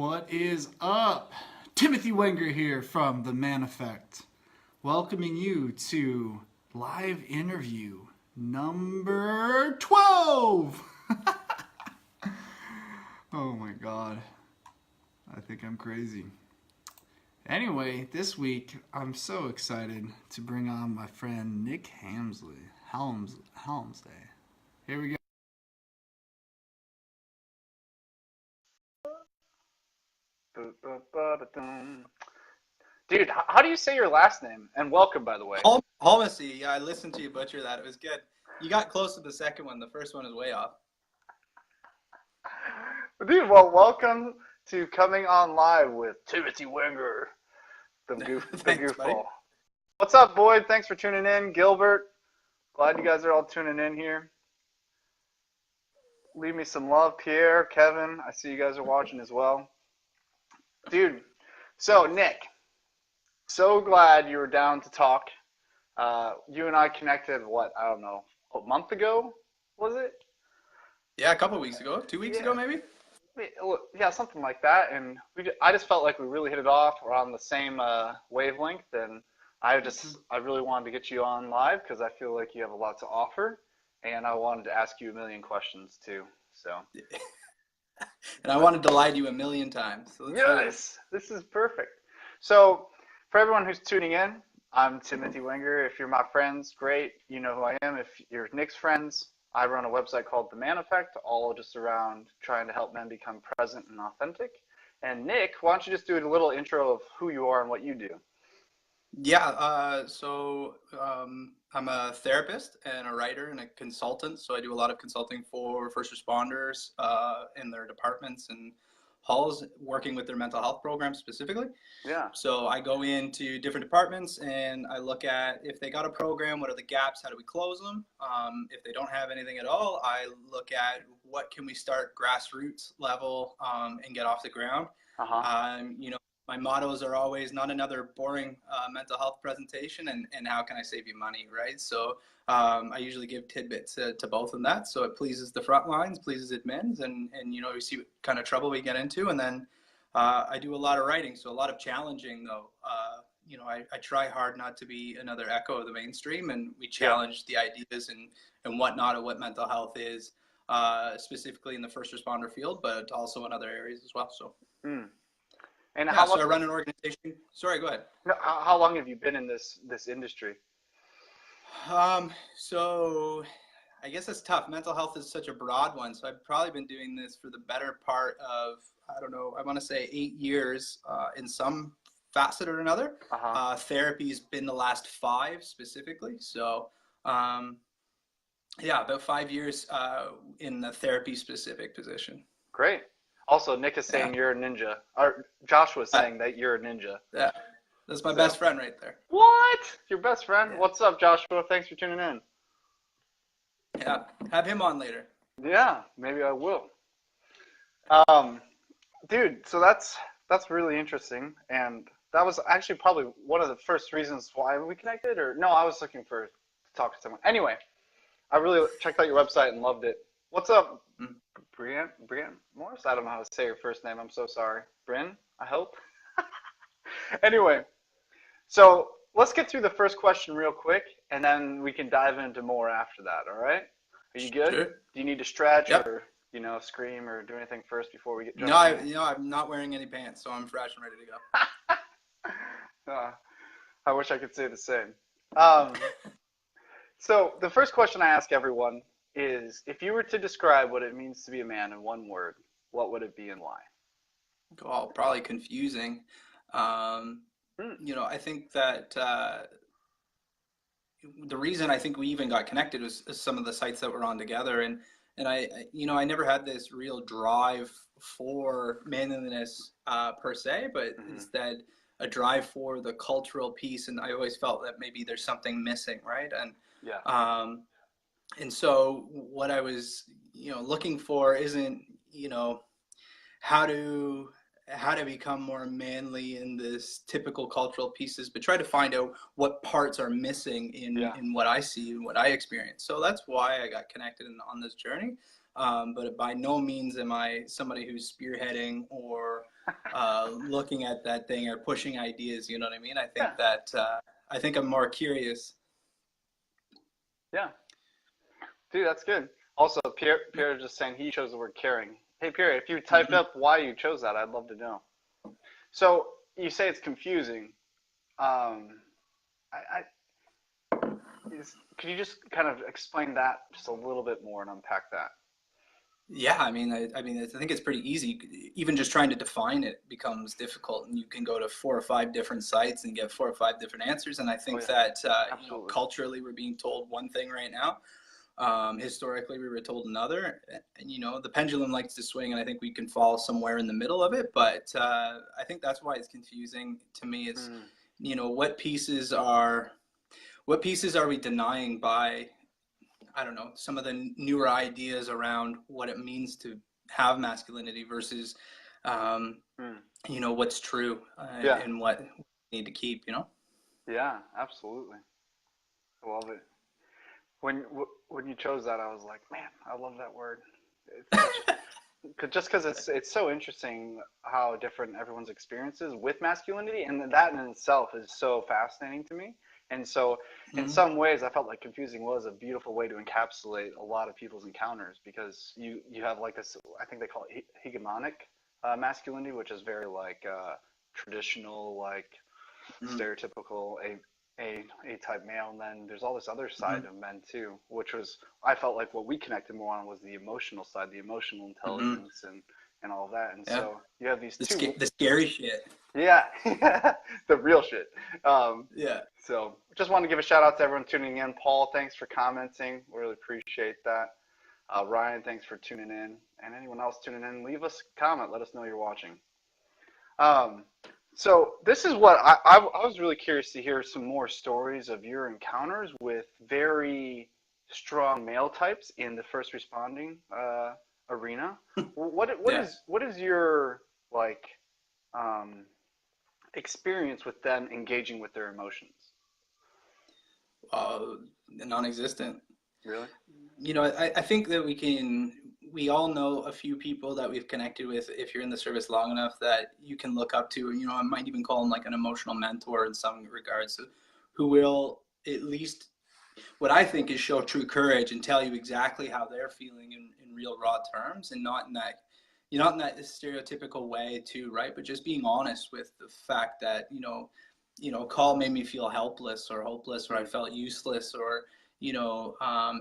What is up? Timothy Wenger here from The Man Effect, welcoming you to live interview number 12. Oh my god. I think I'm crazy. Anyway, this week I'm so excited to bring on my friend Nick Halmasy. Here we go. Dude, how do you say your last name? And welcome, by the way. Halmasy. Yeah, I listened to you butcher that. It was good. You got close to the second one. The first one is way off. Dude, well, welcome to Coming On Live with Timothy Wenger, the Thanks, goofball. buddy. What's up, Boyd? Thanks for tuning in. Gilbert, glad you guys are all tuning in here. Leave me some love. Pierre, Kevin, I see you guys are watching as well. Dude, so Nick, so glad you were down to talk. You and I connected, I don't know, a month ago, was it? Yeah, a couple of weeks ago. 2 weeks ago, maybe? Yeah, something like that. And I just felt like we really hit it off. We're on the same wavelength. And I really wanted to get you on live because I feel like you have a lot to offer. And I wanted to ask you a million questions too. So. And I wanted to lie to you a million times. So Yes, this is perfect. So, for everyone who's tuning in, I'm Timothy Wenger. If you're my friends, great. You know who I am. If you're Nick's friends, I run a website called The Man Effect, all just around trying to help men become present and authentic. And Nick, why don't you just do a little intro of who you are and what you do? Yeah, I'm a therapist and a writer and a consultant. So I do a lot of consulting for first responders in their departments and halls, working with their mental health programs specifically. Yeah. So I go into different departments and I look at if they got a program, what are the gaps, how do we close them? If they don't have anything at all, I look at what can we start grassroots level and get off the ground. My mottos are always not another boring mental health presentation and how can I save you money, right? So I usually give tidbits to both of that. So it pleases the front lines, pleases admins, and we see what kind of trouble we get into. And then I do a lot of writing, so a lot of challenging though. I try hard not to be another echo of the mainstream, and we challenge the ideas and whatnot of what mental health is, specifically in the first responder field, but also in other areas as well. So. And so I run an organization. Sorry, go ahead. No, how long have you been in this industry? So I guess it's tough. Mental health is such a broad one. So I've probably been doing this for the better part of, I don't know, I want to say 8 years in some facet or another. Therapy's been the last 5 specifically. So about 5 years in the therapy specific position. Great. Also, Nick is saying you're a ninja. Or Joshua's saying that you're a ninja. Yeah, that's my best friend right there. What? Your best friend? Yeah. What's up, Joshua? Thanks for tuning in. Yeah, have him on later. Yeah, maybe I will. Dude, so that's really interesting, and that was actually probably one of the first reasons why we connected. Or no, I was looking to talk to someone. Anyway, I really checked out your website and loved it. What's up? Brian Morris? I don't know how to say your first name. I'm so sorry. Bryn, I hope. Anyway, so let's get through the first question real quick, and then we can dive into more after that, all right? Are you good? Sure. Do you need to stretch Yep. or, scream or do anything first before we get No, I'm not wearing any pants, so I'm fresh and ready to go. I wish I could say the same. So the first question I ask everyone is, if you were to describe what it means to be a man in one word, what would it be and why? Oh, probably confusing. I think that the reason I think we even got connected was some of the sites that we're on together, and I never had this real drive for manliness per se, but instead a drive for the cultural piece, and I always felt that maybe there's something missing, right? And and so what I was, looking for isn't, how to become more manly in this typical cultural pieces, but try to find out what parts are missing in what I see and what I experience. So that's why I got connected on this journey. But by no means am I somebody who's spearheading or looking at that thing or pushing ideas. You know what I mean? I think that I think I'm more curious. Yeah. Dude, that's good. Also, Pierre just saying he chose the word caring. Hey, Pierre, if you type up why you chose that, I'd love to know. So you say it's confusing. Could you just kind of explain that just a little bit more and unpack that? Yeah, I mean, I think it's pretty easy. Even just trying to define it becomes difficult, and you can go to 4 or 5 different sites and get 4 or 5 different answers. And I think that culturally we're being told one thing right now. Historically, we were told another. And the pendulum likes to swing, and I think we can fall somewhere in the middle of it. But I think that's why it's confusing to me. Is what pieces are we denying by, I don't know, some of the newer ideas around what it means to have masculinity versus, what's true and what we need to keep, Yeah, absolutely. I love it. When you chose that, I was like, man, I love that word. Just because it's so interesting how different everyone's experience is with masculinity, and that in itself is so fascinating to me. And so in some ways, I felt like confusing was a beautiful way to encapsulate a lot of people's encounters, because you have like this, I think they call it hegemonic masculinity, which is very like traditional, like stereotypical a type male. And then there's all this other side of men too, which was, I felt like what we connected more on was the emotional side, the emotional intelligence and all of that. And so you have these the scary shit. Yeah, the real shit. So just wanted to give a shout out to everyone tuning in. Paul, thanks for commenting. We really appreciate that. Ryan, thanks for tuning in. And anyone else tuning in, leave us a comment. Let us know you're watching. So this is what I was really curious to hear some more stories of your encounters with very strong male types in the first responding arena. What is your like experience with them engaging with their emotions? Non-existent. Really? I think that we all know a few people that we've connected with, if you're in the service long enough, that you can look up to. I might even call them like an emotional mentor in some regards, who will at least, what I think is, show true courage and tell you exactly how they're feeling in real raw terms, and not in that stereotypical way too, right? But just being honest with the fact that, call made me feel helpless or hopeless, or I felt useless, or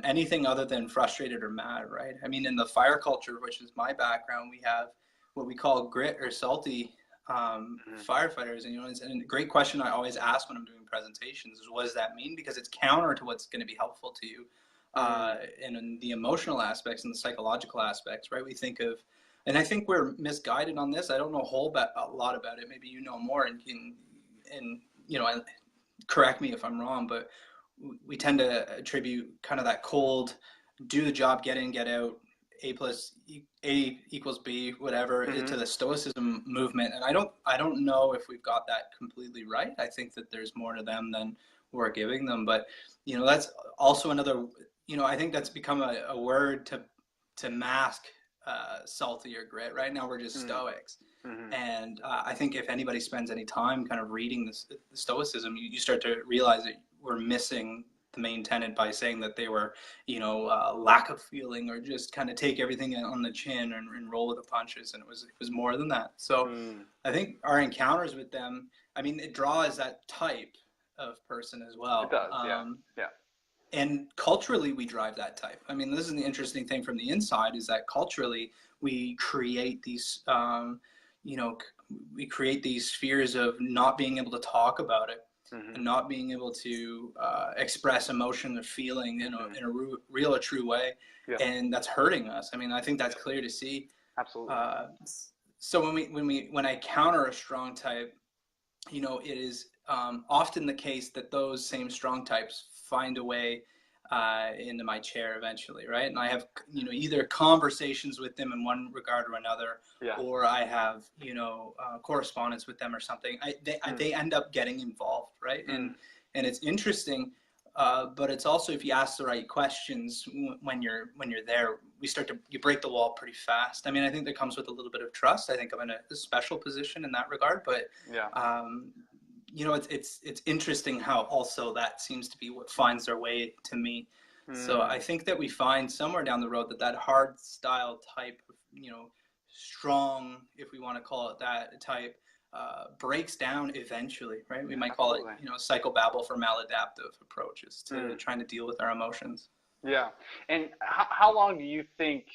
anything other than frustrated or mad, right? I mean, in the fire culture, which is my background, we have what we call grit or salty firefighters. And, it's a great question I always ask when I'm doing presentations is, what does that mean? Because it's counter to what's going to be helpful to you in the emotional aspects and the psychological aspects, right? We think of, and I think we're misguided on this. I don't know a lot about it. Maybe you know more and correct me if I'm wrong, but we tend to attribute kind of that cold, do the job, get in, get out, A equals B, whatever, to the stoicism movement. And I don't know if we've got that completely right. I think that there's more to them than we're giving them. But, that's also another, I think that's become a word to mask salty or grit. Right now we're just stoics. And I think if anybody spends any time kind of reading the stoicism, you start to realize that we're missing the main tenet by saying that they were, lack of feeling, or just kind of take everything on the chin and roll with the punches. And it was more than that. So I think our encounters with them, I mean, it draws that type of person as well. It does, yeah. And culturally, we drive that type. I mean, this is the interesting thing from the inside, is that culturally we create these, we create these spheres of not being able to talk about it. And not being able to express emotion or feeling in a real or true way, and that's hurting us. I mean, I think that's clear to see. Absolutely. So when I counter a strong type, it is often the case that those same strong types find a way into my chair eventually, right? And I have either conversations with them in one regard or another, or I have correspondence with them or something. They end up getting involved, right? And it's interesting but it's also, if you ask the right questions when you're there, you break the wall pretty fast. I mean, I think that comes with a little bit of trust. I think I'm in a special position in that regard, but Yeah. you know, it's interesting how also that seems to be what finds their way to me. So I think that we find somewhere down the road that hard style type of, you know, strong, if we want to call it that type, breaks down eventually, right? We might call it, Absolutely. you know, psychobabble for maladaptive approaches to trying to deal with our emotions. Yeah. And how long do you think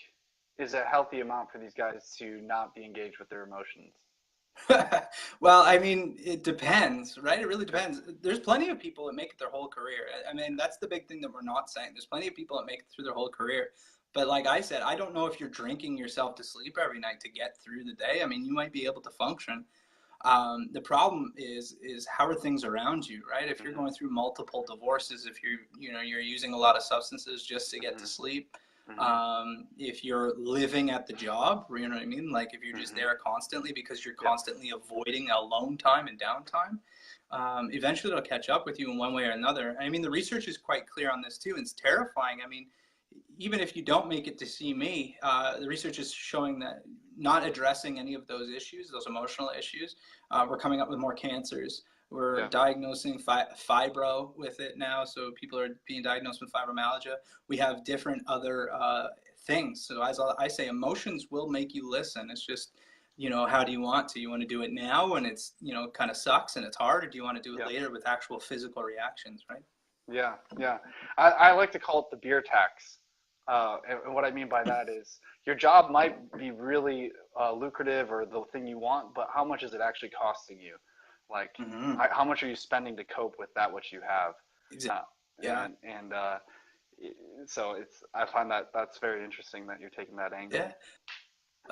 is a healthy amount for these guys to not be engaged with their emotions? Well, I mean, it depends, right? It really depends. There's plenty of people that make it their whole career. I mean, that's the big thing that we're not saying. There's plenty of people that make it through their whole career. But like I said, I don't know if you're drinking yourself to sleep every night to get through the day. I mean, you might be able to function. The problem is how are things around you, right? If you're going through multiple divorces, if you're using a lot of substances just to get to sleep, if you're living at the job, you know what I mean? Like if you're just there constantly because you're constantly avoiding alone time and downtime, eventually it'll catch up with you in one way or another. I mean, the research is quite clear on this too. And it's terrifying. I mean, even if you don't make it to see me, the research is showing that not addressing any of those issues, those emotional issues, we're coming up with more cancers. We're diagnosing fibro with it now, so people are being diagnosed with fibromyalgia. We have different other things. So as I say, emotions will make you listen. It's just, you know, how do you want to? You want to do it now when it's, you know, kind of sucks and it's hard, or do you want to do it later with actual physical reactions, right? Yeah, yeah. I like to call it the beer tax. And what I mean by that is your job might be really lucrative or the thing you want, but how much is it actually costing you? Like, how much are you spending to cope with that which you have? Exactly. So I find that's very interesting that you're taking that angle. Yeah.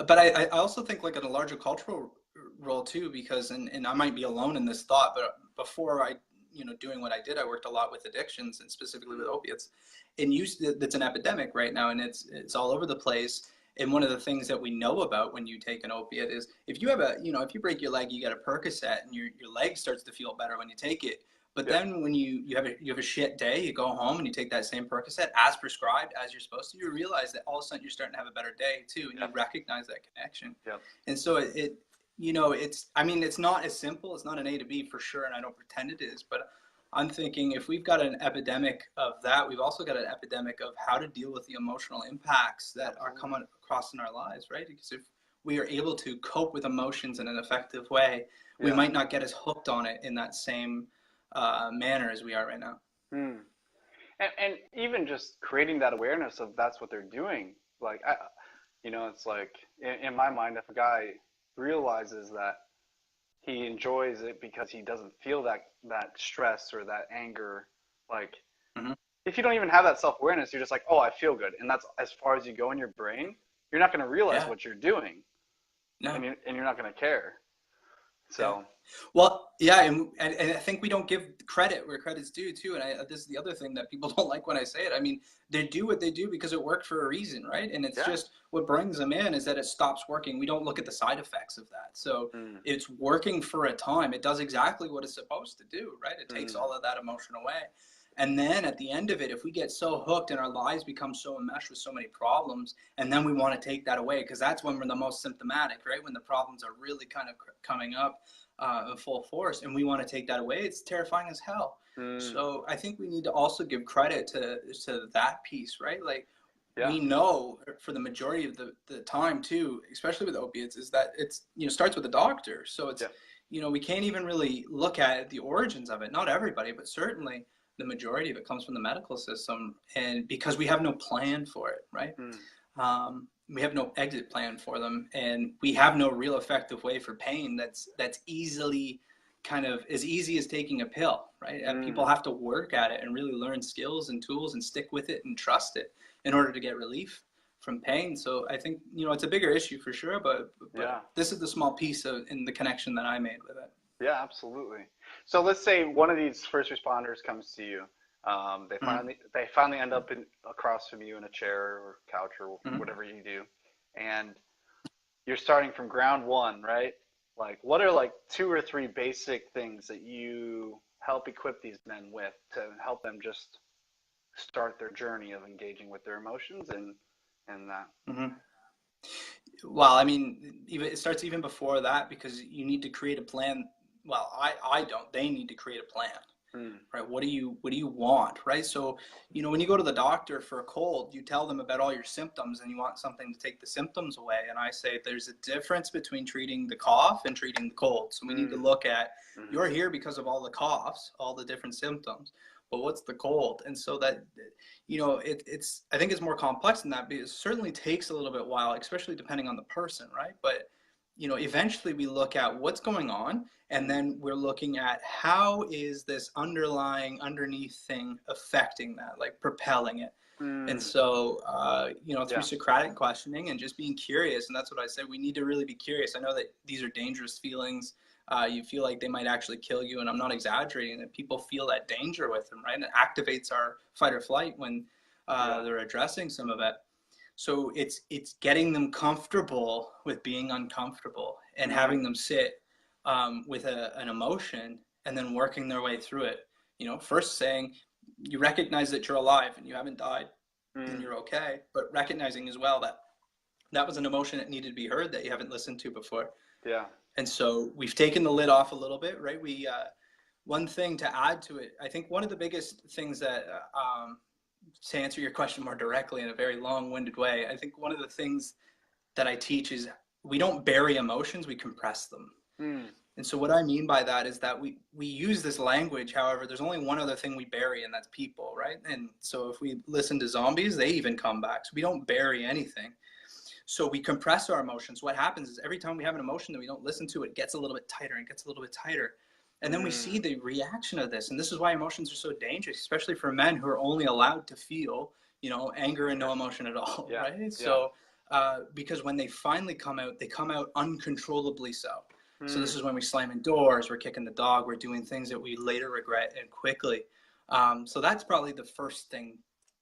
But I also think like in a larger cultural role too, because, and I might be alone in this thought, but before doing what I did, I worked a lot with addictions and specifically with opiates and that's an epidemic right now. And it's all over the place. And one of the things that we know about when you take an opiate is if you break your leg, you get a Percocet and your leg starts to feel better when you take it. But then when you have a shit day, you go home and you take that same Percocet as prescribed, as you're supposed to, you realize that all of a sudden you're starting to have a better day too, and you recognize that connection. And so it's not as simple. It's not an A to B for sure, and I don't pretend it is. But I'm thinking if we've got an epidemic of that, we've also got an epidemic of how to deal with the emotional impacts that are coming across in our lives, right? Because if we are able to cope with emotions in an effective way, we might not get as hooked on it in that same manner as we are right now. And even just creating that awareness of that's what they're doing. Like, it's like in my mind, if a guy realizes that he enjoys it because he doesn't feel that stress or that anger, like if you don't even have that self-awareness, you're just like, oh, I feel good. And that's as far as you go in your brain, you're not going to realize what you're doing. No. And you're not going to care. So, and I think we don't give credit where credit's due too. And this is the other thing that people don't like when I say it. I mean, they do what they do because it worked for a reason, right? And it's just what brings them in is that it stops working. We don't look at the side effects of that. So it's working for a time. It does exactly what it's supposed to do, right? It takes all of that emotion away. And then at the end of it, if we get so hooked and our lives become so enmeshed with so many problems, and then we want to take that away, because that's when we're the most symptomatic, right? When the problems are really kind of coming up in full force, and we want to take that away, it's terrifying as hell. So I think we need to also give credit to that piece, right? Like we know for the majority of the time too, especially with opiates, is that it's, starts with a doctor. So it's, we can't even really look at the origins of it. Not everybody, but certainly the majority of it comes from the medical system, and because we have no plan for it, right? We have no exit plan for them, and we have no real effective way for pain that's easily kind of as easy as taking a pill, right? And people have to work at it and really learn skills and tools and stick with it and trust it in order to get relief from pain. So I think, it's a bigger issue for sure, but this is the small piece in the connection that I made with it. Yeah, absolutely. So let's say one of these first responders comes to you. They finally end up across from you in a chair or couch or whatever you do, and you're starting from ground one, right? Like, what are like 2 or 3 basic things that you help equip these men with to help them just start their journey of engaging with their emotions and that? Mm-hmm. Well, I mean, even it starts even before that, because you need to create a plan. Well, I don't. They need to create a plan, right? What do you want, right? So, when you go to the doctor for a cold, you tell them about all your symptoms and you want something to take the symptoms away. And I say there's a difference between treating the cough and treating the cold. So we need to look at, you're here because of all the coughs, all the different symptoms, but what's the cold? And so that, it's, I think it's more complex than that, because it certainly takes a little bit while, especially depending on the person, right? But, eventually we look at what's going on, and then we're looking at how is this underneath thing affecting that, like propelling it. And so, through Socratic questioning and just being curious, and that's what I said, we need to really be curious. I know that these are dangerous feelings. You feel like they might actually kill you, and I'm not exaggerating that people feel that danger with them, right? And it activates our fight or flight when they're addressing some of it. So it's getting them comfortable with being uncomfortable and having them sit with an emotion and then working their way through it. First saying, you recognize that you're alive and you haven't died and you're okay, but recognizing as well that that was an emotion that needed to be heard that you haven't listened to before. Yeah. And so we've taken the lid off a little bit, right? One thing to add to it, I think one of the biggest things that, to answer your question more directly in a very long-winded way, I think one of the things that I teach is we don't bury emotions, we compress them. And so what I mean by that is that we use this language, however, there's only one other thing we bury, and that's people, right? And so if we listen to zombies, they even come back. So we don't bury anything. So we compress our emotions. What happens is every time we have an emotion that we don't listen to, it gets a little bit tighter and gets a little bit tighter. And then we see the reaction of this. And this is why emotions are so dangerous, especially for men who are only allowed to feel, anger and no emotion at all, right? So because when they finally come out, they come out uncontrollably so. So this is when we slam in doors, we're kicking the dog, we're doing things that we later regret and quickly. So that's probably the first thing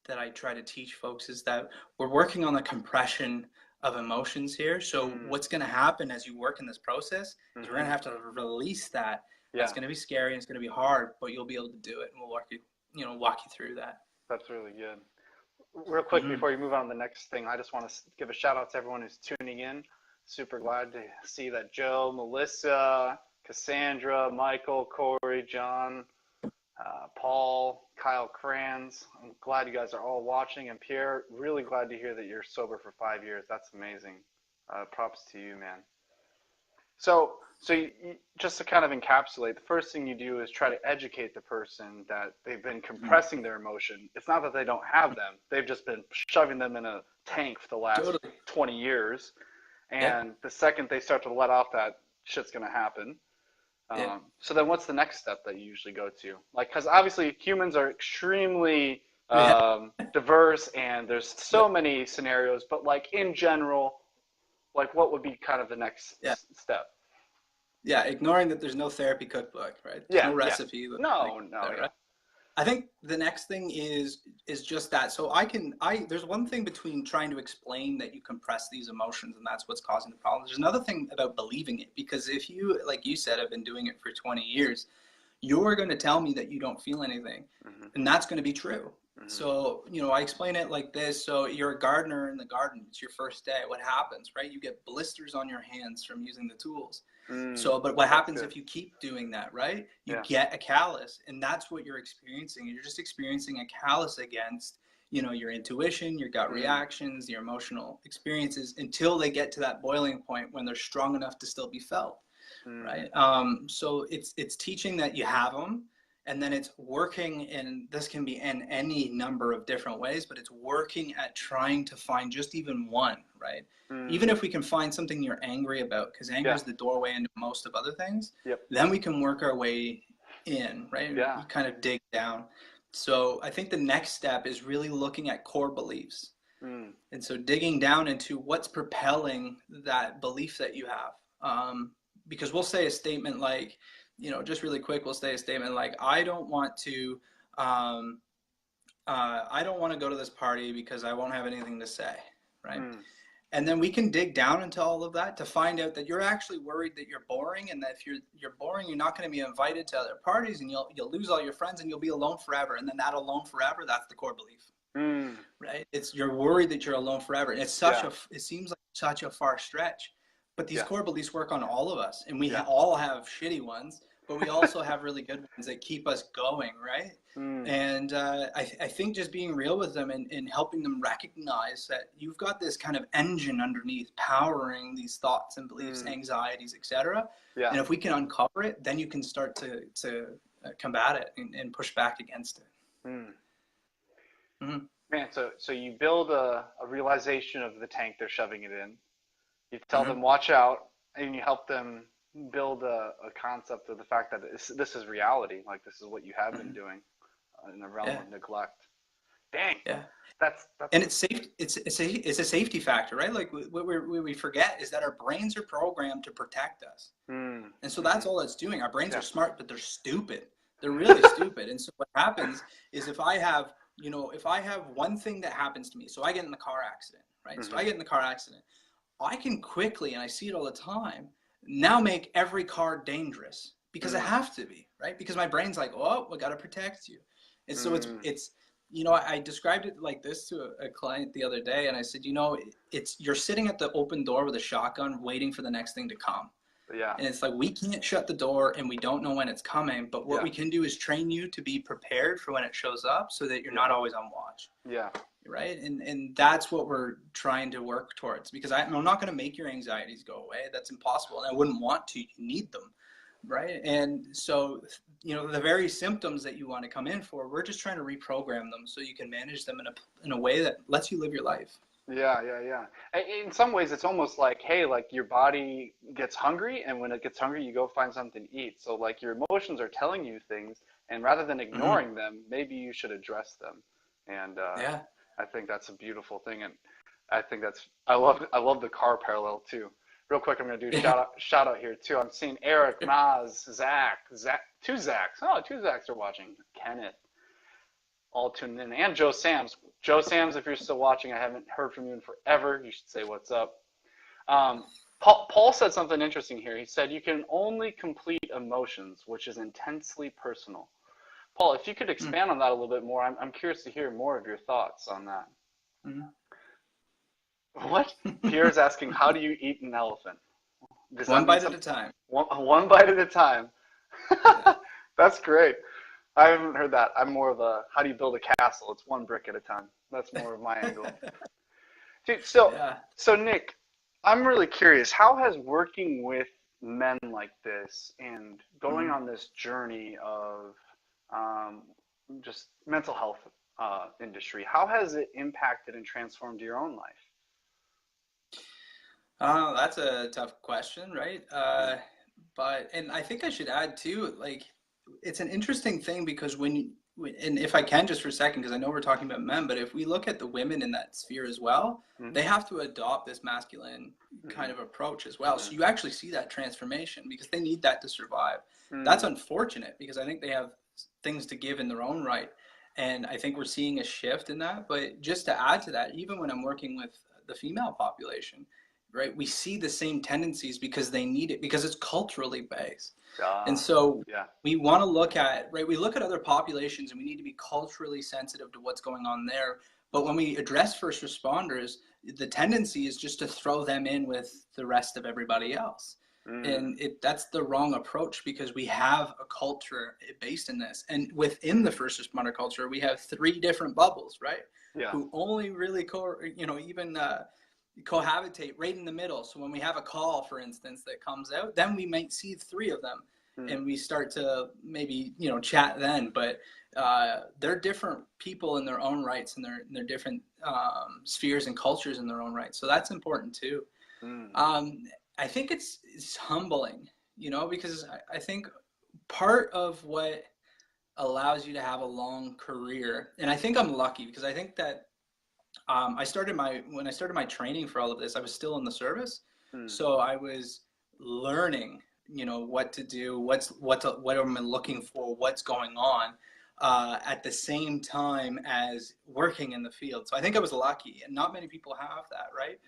that I try to teach folks, is that we're working on the compression of emotions here. So what's going to happen as you work in this process is we're going to have to release that. It's going to be scary and it's going to be hard, but you'll be able to do it, and we'll walk you through that. That's really good. Real quick before you move on to the next thing, I just want to give a shout out to everyone who's tuning in. Super glad to see that Joe, Melissa, Cassandra, Michael, Corey, John, Paul, Kyle Kranz. I'm glad you guys are all watching. And Pierre, really glad to hear that you're sober for 5 years. That's amazing. Props to you, man. So you, just to kind of encapsulate, the first thing you do is try to educate the person that they've been compressing their emotion. It's not that they don't have them. They've just been shoving them in a tank for the last 20 years. And the second they start to let off, that shit's going to happen. So then what's the next step that you usually go to? Like, because obviously humans are extremely diverse, and there's so many scenarios, but like in general, like what would be kind of the next step? Yeah, ignoring that there's no therapy cookbook, right? There's no recipe. No. Right? I think the next thing is just that. So there's one thing between trying to explain that you compress these emotions and that's what's causing the problem. There's another thing about believing it, because if you, like you said, have been doing it for 20 years, you're going to tell me that you don't feel anything, and that's going to be true. So, I explain it like this. So you're a gardener in the garden. It's your first day. What happens, right? You get blisters on your hands from using the tools. But what happens if you keep doing that, right? You get a callus, and that's what you're experiencing. You're just experiencing a callus against, your intuition, your gut reactions, your emotional experiences, until they get to that boiling point when they're strong enough to still be felt, right? So it's teaching that you have them. And then it's working, and this can be in any number of different ways, but it's working at trying to find just even one, right? Even if we can find something you're angry about, because anger is the doorway into most of other things, then we can work our way in, right? You kind of dig down. So I think the next step is really looking at core beliefs. And so digging down into what's propelling that belief that you have. Because we'll say a statement like, just really quick, we'll say a statement like, I don't want to go to this party because I won't have anything to say, right? And then we can dig down into all of that to find out that you're actually worried that you're boring, and that if you're boring, you're not going to be invited to other parties, and you'll lose all your friends, and you'll be alone forever. And then that alone forever, that's the core belief, right? It's you're worried that you're alone forever, and it's such it seems like such a far stretch, but these core beliefs work on all of us, and we all have shitty ones, but we also have really good ones that keep us going, right? And I think just being real with them and helping them recognize that you've got this kind of engine underneath powering these thoughts and beliefs, anxieties, etc. And if we can uncover it, then you can start to combat it and push back against it. Man, so you build a realization of the tank they're shoving it in. You tell them, watch out, and you help them build a concept of the fact that this is reality. Like, this is what you have been doing in the realm of neglect. Dang. Yeah. That's and it's safe. It's a safety factor, right? Like what we forget is that our brains are programmed to protect us, and so that's all it's doing. Our brains are smart, but they're stupid. They're really stupid. And so what happens is if I have one thing that happens to me, so I get in the car accident, right? So I get in the car accident, I can quickly, and I see it all the time, now make every car dangerous because I have to be, right? Because my brain's like, oh, we got to protect you. And so it's I described it like this to a client the other day, and I said, you're sitting at the open door with a shotgun waiting for the next thing to come. Yeah. And it's like, we can't shut the door and we don't know when it's coming, but what we can do is train you to be prepared for when it shows up so that you're not always on watch. Yeah. Right. And that's what we're trying to work towards, because I'm not going to make your anxieties go away. That's impossible. And I wouldn't want to. You need them. Right. And so, the very symptoms that you want to come in for, we're just trying to reprogram them so you can manage them in a way that lets you live your life. Yeah. In some ways, it's almost like, hey, like your body gets hungry, and when it gets hungry, you go find something to eat. So like your emotions are telling you things, and rather than ignoring them, maybe you should address them. And I think that's a beautiful thing, and I think I love the car parallel too. Real quick, I'm going to do a shout out here too. I'm seeing Eric, Maz, Zach, two Zachs. Oh, two Zachs are watching. Kenneth, all tuned in, and Joe Sams. Joe Sams, if you're still watching, I haven't heard from you in forever. You should say what's up. Paul said something interesting here. He said you can only complete emotions, which is intensely personal. Paul, if you could expand on that a little bit more, I'm curious to hear more of your thoughts on that. What? Pierre's asking, how do you eat an elephant? One bite at a time. One bite at a time. That's great. I haven't heard that. I'm more of a, how do you build a castle? It's one brick at a time. That's more of my angle. Dude, so Nick, I'm really curious. How has working with men like this and going on this journey of just mental health industry, how has it impacted and transformed your own life? That's a tough question, right? And I think I should add too, like, it's an interesting thing because and if I can just for a second, because I know we're talking about men, but if we look at the women in that sphere as well, they have to adopt this masculine kind of approach as well. So you actually see that transformation because they need that to survive. That's unfortunate because I think they have things to give in their own right. And I think we're seeing a shift in that. But just to add to that, even when I'm working with the female population, right, we see the same tendencies because they need it, because it's culturally based. And so we want to look at, right, we look at other populations and we need to be culturally sensitive to what's going on there. But when we address first responders, the tendency is just to throw them in with the rest of everybody else. And that's the wrong approach because we have a culture based in this. And within the first responder culture, we have 3 different bubbles, right? Who only really, cohabitate right in the middle. So when we have a call, for instance, that comes out, then we might see 3 of them and we start to maybe, chat then, but they're different people in their own rights and they're different spheres and cultures in their own right. So that's important too. I think it's humbling, because I think part of what allows you to have a long career, and I think I'm lucky because I think that when I started my training for all of this, I was still in the service. So I was learning, what to do, what am I looking for, what's going on. at the same time as working in the field. So I think I was lucky, and not many people have that, right?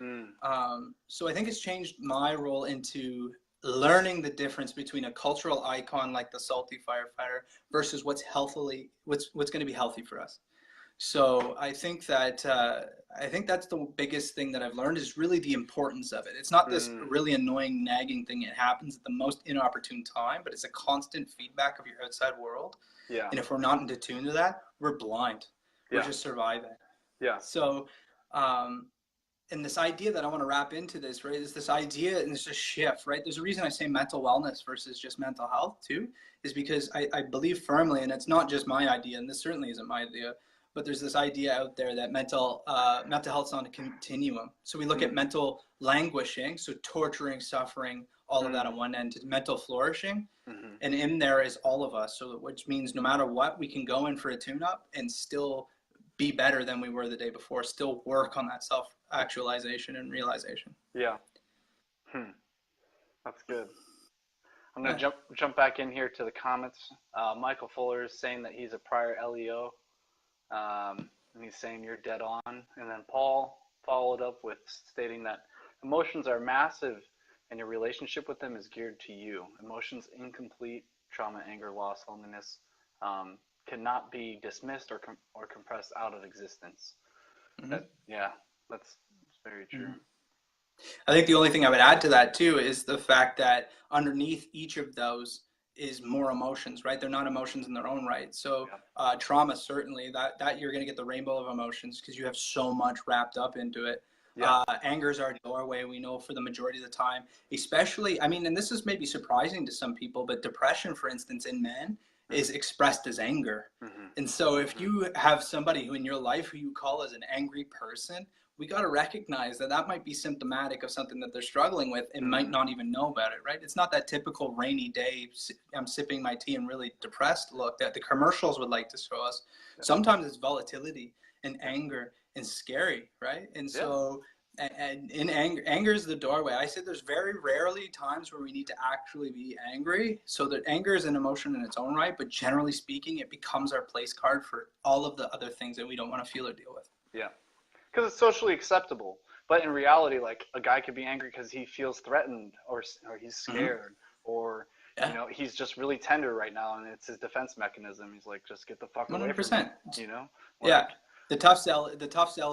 So I think it's changed my role into learning the difference between a cultural icon like the salty firefighter versus what's going to be healthy for us. So I think that's the biggest thing that I've learned, is really the importance of it. It's not this really annoying, nagging thing. It happens at the most inopportune time, but it's a constant feedback of your outside world. Yeah. And if we're not in tune to that, we're blind. We're just surviving. Yeah. So, and this idea that I want to wrap into this, right, is this idea, and it's just shift, right? There's a reason I say mental wellness versus just mental health too, is because I believe firmly, and it's not just my idea, and this certainly isn't my idea, but there's this idea out there that mental health is on a continuum. So we look at mental languishing, so torturing, suffering, all of that on one end, to mental flourishing. And in there is all of us. So which means no matter what, we can go in for a tune-up and still be better than we were the day before, still work on that self-actualization and realization. Yeah. That's good. I'm going to jump back in here to the comments. Michael Fuller is saying that he's a prior LEO. And he's saying you're dead on. And then Paul followed up with stating that emotions are massive and your relationship with them is geared to you. Emotions incomplete, trauma, anger, loss, loneliness, cannot be dismissed or compressed out of existence. That's very true. I think the only thing I would add to that too is the fact that underneath each of those is more emotions, right? They're not emotions in their own right. So trauma, certainly that you're going to get the rainbow of emotions because you have so much wrapped up into it. Anger is our doorway, we know, for the majority of the time, especially, I mean, and this is maybe surprising to some people, but depression, for instance, in men is expressed as anger. And so if you have somebody who in your life who you call as an angry person, we got to recognize that that might be symptomatic of something that they're struggling with and might not even know about it, right? It's not that typical rainy day, I'm sipping my tea and really depressed look that the commercials would like to show us. Sometimes it's volatility and anger and scary, right? And so, and in anger is the doorway. I said there's very rarely times where we need to actually be angry. So that anger is an emotion in its own right, but generally speaking, it becomes our place card for all of the other things that we don't want to feel or deal with. Yeah. Because it's socially acceptable, but in reality, like a guy could be angry because he feels threatened, or he's scared, or you know, he's just really tender right now, and it's his defense mechanism. He's like, just get the fuck away 100%. from me, you know? Like, the tough sell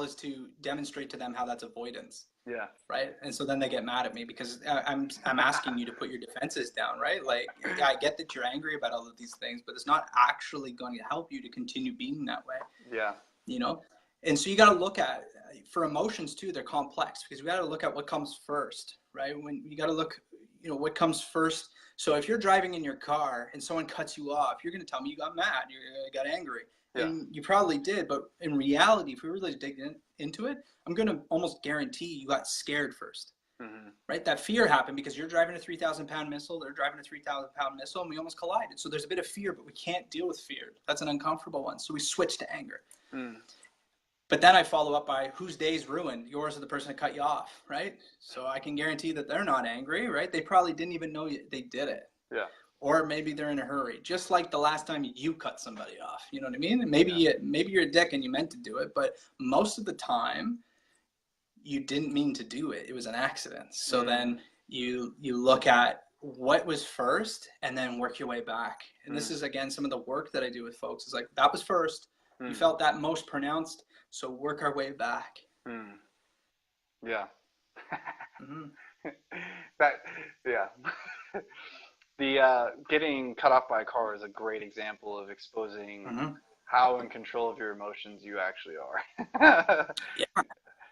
is to demonstrate to them how that's avoidance. Yeah. Right. And so then they get mad at me because I'm asking you to put your defenses down, right? Like, I get that you're angry about all of these things, but it's not actually going to help you to continue being that way. Yeah. You know? And so you got to look at, for emotions too, they're complex because we got to look at what comes first, right? When you got to look, you know, what comes first. So if you're driving in your car and someone cuts you off, you're going to tell me you got mad, you got angry. Yeah. And you probably did, but in reality, if we really dig into it, I'm going to almost guarantee you got scared first, right? That fear happened because you're driving a 3,000-pound missile, they're driving a 3,000-pound missile, and we almost collided. So there's a bit of fear, but we can't deal with fear. That's an uncomfortable one. So we switch to anger. But then I follow up by whose day's ruined, yours or the person that cut you off, right? So I can guarantee that they're not angry, right? They probably didn't even know they did it. Yeah. Or maybe they're in a hurry, just like the last time you cut somebody off. You know what I mean? Maybe you're a dick and you meant to do it, but most of the time you didn't mean to do it. It was an accident. So then you look at what was first and then work your way back. And this is, again, some of the work that I do with folks is like, that was first. You felt that most pronounced. So work our way back. Yeah. The getting cut off by a car is a great example of exposing how in control of your emotions you actually are.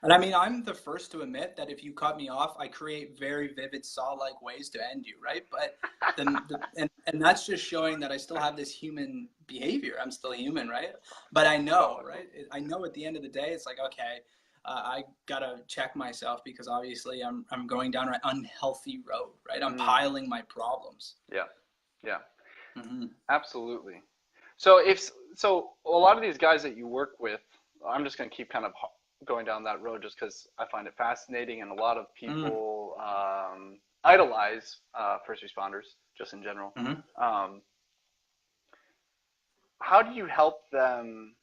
And I mean, I'm the first to admit that if you cut me off, I create very vivid saw-like ways to end you, right? But and that's just showing that I still have this human behavior. I'm still human, right? But I know, right? I know at the end of the day, it's like, okay, I gotta check myself because obviously I'm going down an unhealthy road, right? I'm piling my problems. Yeah. Absolutely. So a lot of these guys that you work with, I'm just gonna keep kind of going down that road just because I find it fascinating, and a lot of people idolize first responders just in general. how do you help them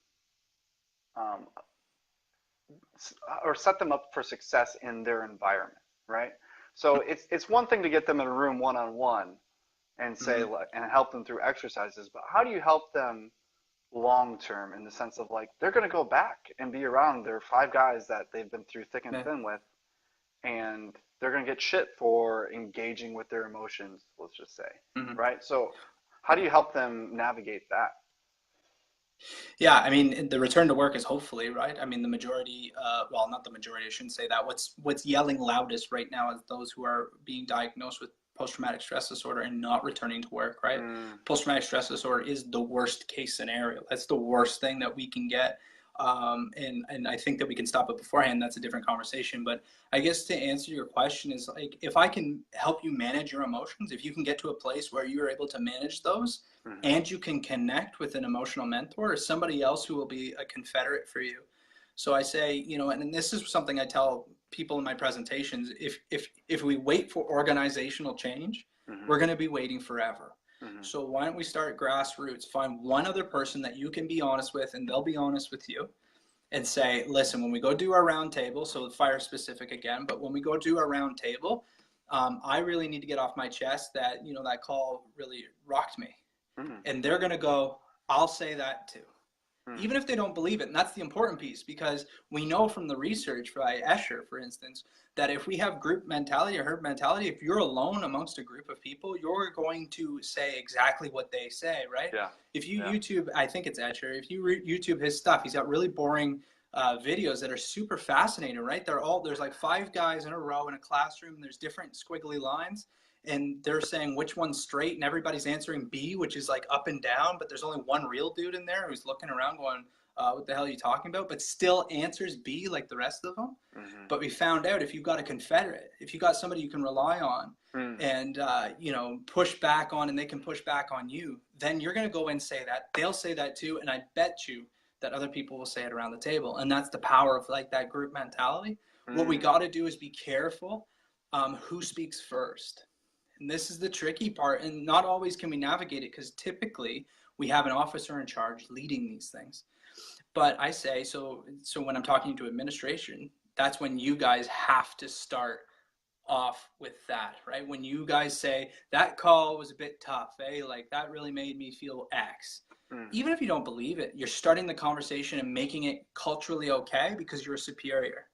or set them up for success in their environment, right? So it's one thing to get them in a room one-on-one and say and help them through exercises, but how do you help them long term in the sense of like they're going to go back and be around their 5 guys that they've been through thick and thin with, and they're going to get shit for engaging with their emotions, let's just say, right? So how do you help them navigate that? Yeah, I mean, the return to work is hopefully, right? I mean, the majority, well, not the majority, I shouldn't say that. What's yelling loudest right now is those who are being diagnosed with post-traumatic stress disorder and not returning to work, right? Post-traumatic stress disorder is the worst case scenario. That's the worst thing that we can get. And I think that we can stop it beforehand. That's a different conversation. But I guess to answer your question is like, if I can help you manage your emotions, if you can get to a place where you are able to manage those, and you can connect with an emotional mentor or somebody else who will be a confederate for you. So I say, you know, and this is something I tell people in my presentations, if we wait for organizational change, we're going to be waiting forever. So why don't we start grassroots, find one other person that you can be honest with and they'll be honest with you, and say, listen, when we go do our round table, so fire specific again, but when we go do our round table, I really need to get off my chest that, you know, that call really rocked me. And they're going to go, I'll say that too. Even if they don't believe it. And that's the important piece, because we know from the research by Escher, for instance, that if we have group mentality or herd mentality, if you're alone amongst a group of people, you're going to say exactly what they say, right? Yeah. If you YouTube, I think it's Escher, if you YouTube his stuff, he's got really boring videos that are super fascinating, right? There's like 5 guys in a row in a classroom. There's different squiggly lines. And they're saying which one's straight, and everybody's answering B, which is like up and down, but there's only one real dude in there who's looking around going, what the hell are you talking about? But still answers B like the rest of them. But we found out if you've got a confederate, if you got somebody you can rely on and, you know, push back on, and they can push back on you, then you're going to go and say that. They'll say that too. And I bet you that other people will say it around the table. And that's the power of like that group mentality. What we got to do is be careful who speaks first. And this is the tricky part, and not always can we navigate it, because typically we have an officer in charge leading these things. But I say, so when I'm talking to administration, that's when you guys have to start off with that, right? When you guys say, that call was a bit tough, like that really made me feel X. Even if you don't believe it, you're starting the conversation and making it culturally okay because you're a superior.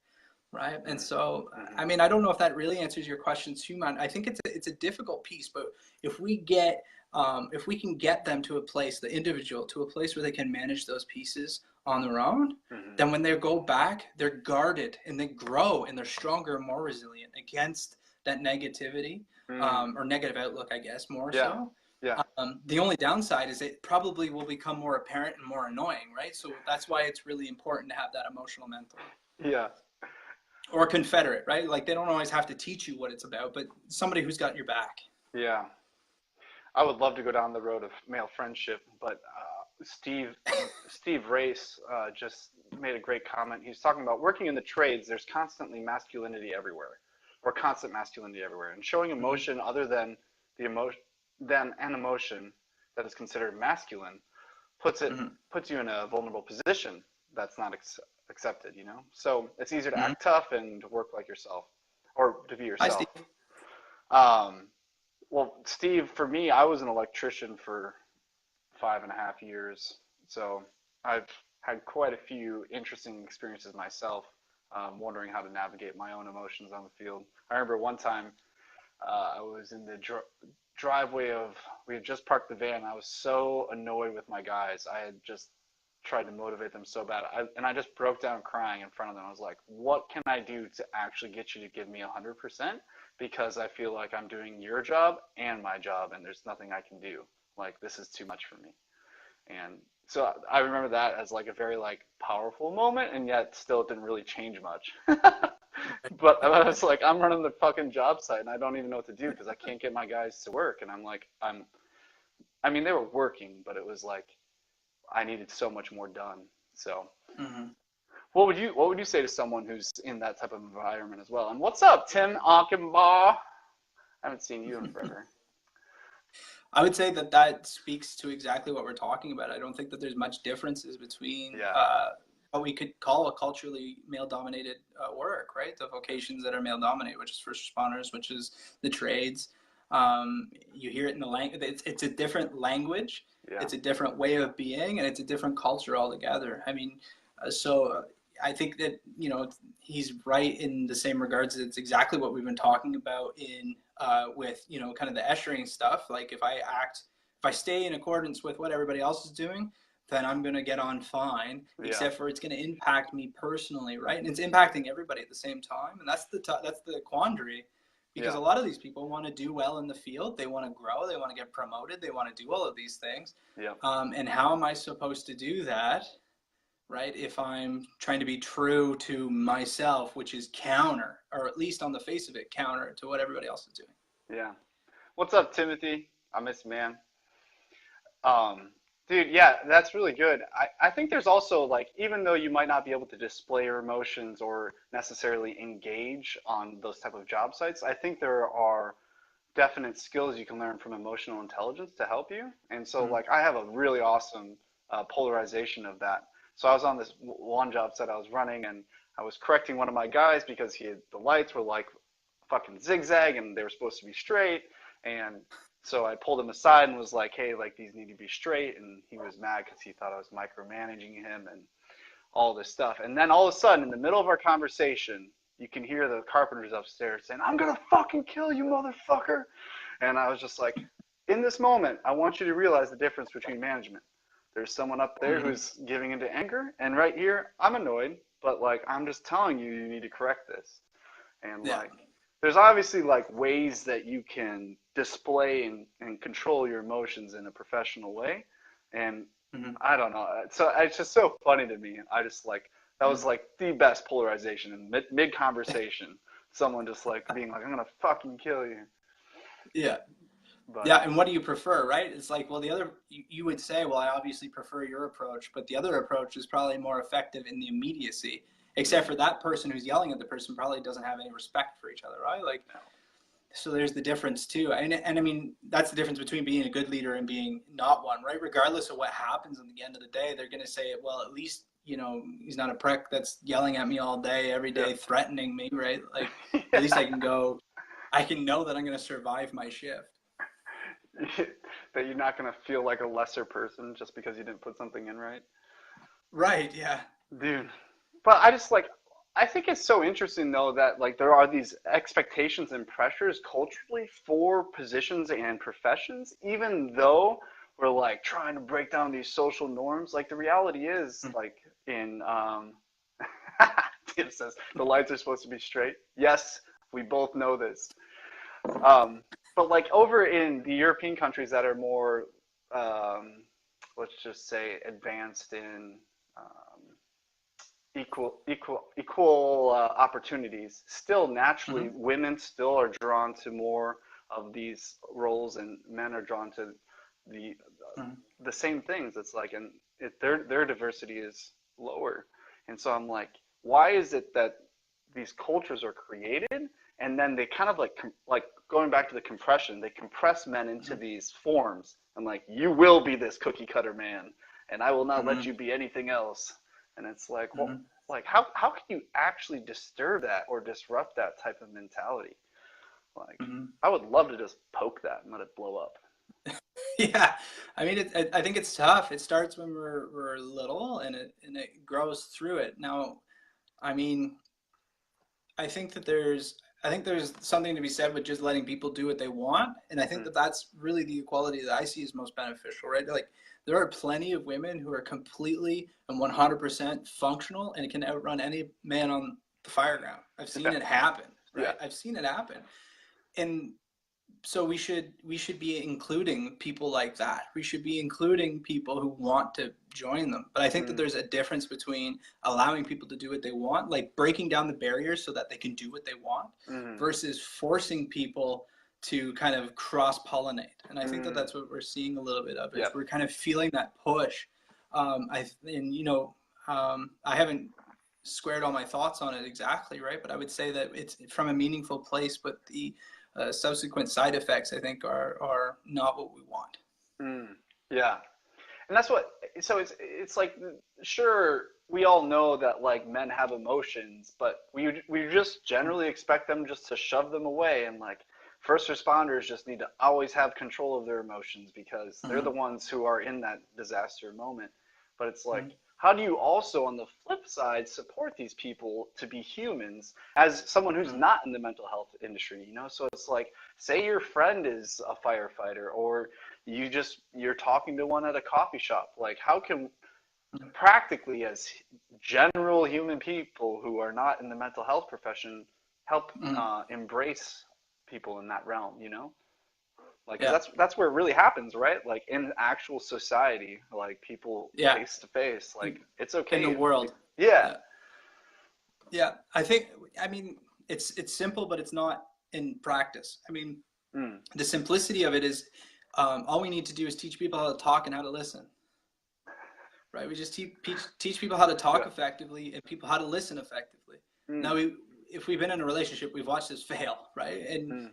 Right. And so, I mean, I don't know if that really answers your question too much. I think it's a difficult piece, but if we can get them to a place, the individual to a place where they can manage those pieces on their own, then when they go back, they're guarded and they grow and they're stronger and more resilient against that negativity or negative outlook, I guess, more so. Yeah. The only downside is it probably will become more apparent and more annoying, right? So that's why it's really important to have that emotional mentor. Yeah. Or confederate, right? Like they don't always have to teach you what it's about, but somebody who's got your back. Yeah. I would love to go down the road of male friendship, but Steve Race just made a great comment. He's talking about working in the trades. There's constantly masculinity everywhere, or constant masculinity everywhere, and showing emotion other than an emotion that is considered masculine puts you in a vulnerable position that's not accepted, you know? So it's easier to act tough and to work like yourself, or to be yourself. Hi, Steve. Well, Steve, for me, I was an electrician for 5.5 years. So I've had quite a few interesting experiences myself, wondering how to navigate my own emotions on the field. I remember one time I was in the driveway we had just parked the van. I was so annoyed with my guys. I had just tried to motivate them so bad. I just broke down crying in front of them. I was like, what can I do to actually get you to give me 100%? Because I feel like I'm doing your job and my job, and there's nothing I can do. Like, this is too much for me. And so I remember that as like a very like powerful moment, and yet still it didn't really change much. But I was like, I'm running the fucking job site, and I don't even know what to do because I can't get my guys to work. And I'm like, I mean, they were working, but it was like, I needed so much more done. So what would you say to someone who's in that type of environment as well? And what's up, Tim Achenbaugh? I haven't seen you in forever. I would say that that speaks to exactly what we're talking about. I don't think that there's much differences between what we could call a culturally male-dominated work, right? The vocations that are male-dominated, which is first responders, which is the trades. You hear it in the language. It's a different language. Yeah. It's a different way of being, and it's a different culture altogether. I mean, so I think that, you know, he's right in the same regards. It's exactly what we've been talking about in with, you know, kind of the ushering stuff. Like if I stay in accordance with what everybody else is doing, then I'm going to get on fine, except for it's going to impact me personally, right? And it's impacting everybody at the same time. And that's the quandary, because a lot of these people want to do well in the field. They want to grow. They want to get promoted. They want to do all of these things. Yeah. And how am I supposed to do that, right, if I'm trying to be true to myself, which is counter, or at least on the face of it, counter to what everybody else is doing? Yeah. What's up, Timothy? I miss man. Dude, yeah, that's really good. I think there's also, like, even though you might not be able to display your emotions or necessarily engage on those type of job sites, I think there are definite skills you can learn from emotional intelligence to help you. And so, like, I have a really awesome polarization of that. So I was on this one job site I was running, and I was correcting one of my guys because the lights were like fucking zigzag and they were supposed to be straight. And so I pulled him aside and was like, hey, like, these need to be straight. And he was mad because he thought I was micromanaging him and all this stuff. And then all of a sudden, in the middle of our conversation, you can hear the carpenters upstairs saying, I'm going to fucking kill you, motherfucker. And I was just like, in this moment, I want you to realize the difference between management. There's someone up there who's giving into anger. And right here, I'm annoyed. But, like, I'm just telling you, you need to correct this. And, like, there's obviously, like, ways that you can display and control your emotions in a professional way. And I don't know. So it's just so funny to me. I just, like, that was, like, the best polarization in mid-conversation. Someone just, like, being like, I'm going to fucking kill you. Yeah. But, yeah, and what do you prefer, right? It's like, well, the other, you would say, well, I obviously prefer your approach, but the other approach is probably more effective in the immediacy, except for that person who's yelling at the person probably doesn't have any respect for each other, right? Like, so there's the difference too. And I mean, that's the difference between being a good leader and being not one, right? Regardless of what happens at the end of the day, they're going to say, well, at least, you know, he's not a prick that's yelling at me all day, every day, threatening me, right? Like, at least I can know that I'm going to survive my shift. That you're not going to feel like a lesser person just because you didn't put something in right. Right, yeah. Dude. But I think it's so interesting, though, that, like, there are these expectations and pressures culturally for positions and professions, even though we're, like, trying to break down these social norms. Like, the reality is, like, in, Tim says, the lights are supposed to be straight. Yes, we both know this. But, like, over in the European countries that are more, let's just say, advanced in equal opportunities, still naturally women still are drawn to more of these roles, and men are drawn to the same things. It's like, and their diversity is lower. And so I'm like, why is it that these cultures are created and then they kind of like going back to the compression, they compress men into these forms, and like, you will be this cookie cutter man and I will not let you be anything else. And it's like, well, like, how can you actually disturb that or disrupt that type of mentality? Like, I would love to just poke that and let it blow up. Yeah, I mean, I think it's tough. It starts when we're little, and it grows through it. Now, I mean, I think there's something to be said with just letting people do what they want, and I think that that's really the equality that I see as most beneficial, right? Like, there are plenty of women who are completely and 100% functional and can outrun any man on the fire ground. I've seen it happen, right? Yeah. I've seen it happen, and so we should be including people like that. We should be including people who want to join them. But I think that there's a difference between allowing people to do what they want, like breaking down the barriers so that they can do what they want, versus forcing people to kind of cross-pollinate. And I think that that's what we're seeing a little bit of. Is we're kind of feeling that push. I haven't squared all my thoughts on it exactly, right? But I would say that it's from a meaningful place, but subsequent side effects, I think, are not what we want. Yeah. And that's what, so it's like, sure, we all know that like men have emotions, but we just generally expect them just to shove them away, and like first responders just need to always have control of their emotions because they're the ones who are in that disaster moment. But it's like, how do you also on the flip side support these people to be humans as someone who's not in the mental health industry, you know? So it's like, say your friend is a firefighter, or you're talking to one at a coffee shop. Like, how can practically, as general human people who are not in the mental health profession, help embrace people in that realm, you know? Like, that's where it really happens, right? Like in actual society, like people face to face, like it's okay in the world. Yeah. I think, I mean, it's simple, but it's not in practice. I mean, the simplicity of it is, all we need to do is teach people how to talk and how to listen, right? We just teach people how to talk effectively and people how to listen effectively. Now, if we've been in a relationship, we've watched this fail, right?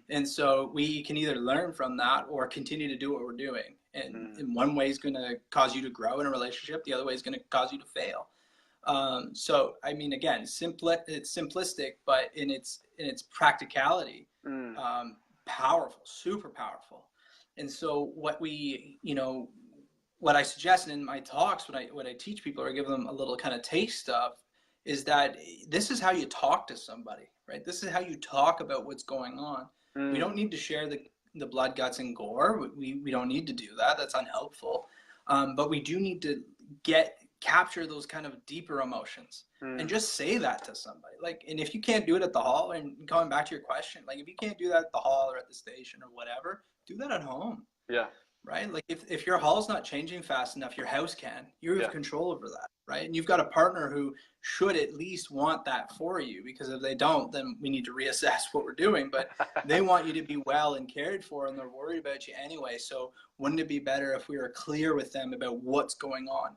And so we can either learn from that or continue to do what we're doing. And in one way is going to cause you to grow in a relationship. The other way is going to cause you to fail. So, I mean, again, it's simplistic, but in its practicality, powerful, super powerful. And so what I suggest in my talks, when I teach people or give them a little kind of taste of, is that this is how you talk to somebody, right? This is how you talk about what's going on. We don't need to share the blood, guts, and gore. We don't need to do that. That's unhelpful. But we do need to capture those kind of deeper emotions and just say that to somebody. Like, and if you can't do it at the hall, and going back to your question, like if you can't do that at the hall or at the station or whatever, do that at home. Yeah. Right? Like if your hall's not changing fast enough, your house can. You have control over that, right? And you've got a partner who should at least want that for you, because if they don't, then we need to reassess what we're doing. But they want you to be well and cared for, and they're worried about you anyway. So wouldn't it be better if we were clear with them about what's going on?